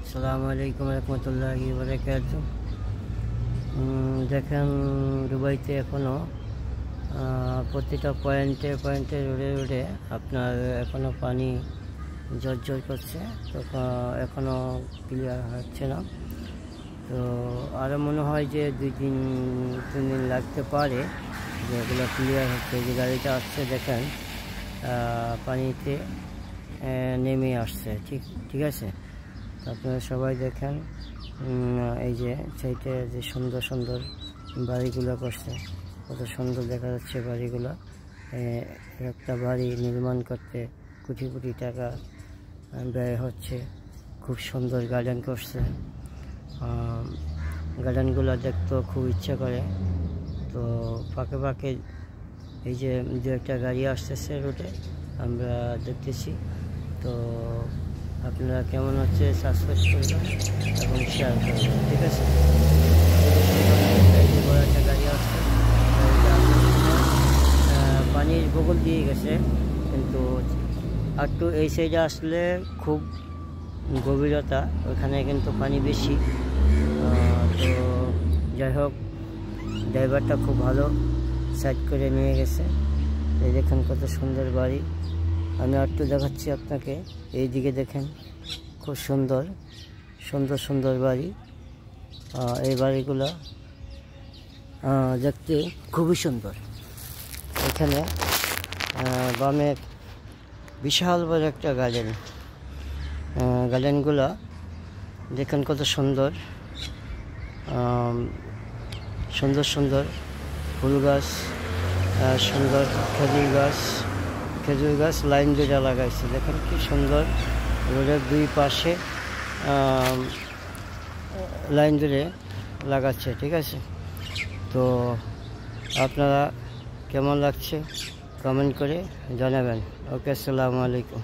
আসসালামু আলাইকুম রহমতুল্লাহি ওয়া বারাকাতুহু। দেখেন দুবাইতে এখনও প্রতিটা পয়েন্টে পয়েন্টে রোডে রোডে আপনার এখনও পানি ঝরঝর করছে, তো এখনও ক্লিয়ার হচ্ছে না। তো আরও মনে হয় যে 2-3 দিন লাগতে পারে যে এগুলো ক্লিয়ার হচ্ছে। যে গাড়িটা আসছে দেখেন পানিতে নেমে আসছে, ঠিক আছে। আপনারা সবাই দেখেন এই যে সাইডে যে সুন্দর সুন্দর বাড়িগুলো করছে, কত সুন্দর দেখা যাচ্ছে বাড়িগুলো। একটা বাড়ি নির্মাণ করতে কোটি কোটি টাকা ব্যয় হচ্ছে। খুব সুন্দর গার্ডেন করছে, গার্ডেনগুলো দেখতেও খুব ইচ্ছা করে। তো ফাঁকে ফাঁকে এই যে দু একটা গাড়ি আসতেছে রোডে, আমরা দেখতেছি। তো আপনারা কেমন হচ্ছে সাবস্ক্রাইব করবেন এবং শেয়ার করবেন, ঠিক আছে। এই যে বড় একটা গাড়ি আসছে, পানির বগল দিয়ে গেছে, কিন্তু একটু এই সাইডে আসলে খুব গভীরতা, ওখানে কিন্তু পানি বেশি। তো যাই হোক, ড্রাইভারটা খুব ভালো সাইড করে নিয়ে গেছে। এই দেখেন কত সুন্দর বাড়ি, আমি একটু দেখাচ্ছি আপনাকে। এই দিকে দেখেন খুব সুন্দর সুন্দর সুন্দর বাড়ি। এই বাড়িগুলো দেখতে খুবই সুন্দর। এখানে বামে বিশাল বড় একটা গার্ডেন, গার্ডেনগুলো দেখেন কত সুন্দর সুন্দর সুন্দর ফুল গাছ, সুন্দর খেজুর গাছ লাইন দিয়ে লাগাইছে। দেখেন কি সুন্দর, রোডের দুই পাশে লাইন ধরে লাগাচ্ছে, ঠিক আছে। তো আপনারা কেমন লাগছে কমেন্ট করে জানাবেন। ওকে, আসসালামু আলাইকুম।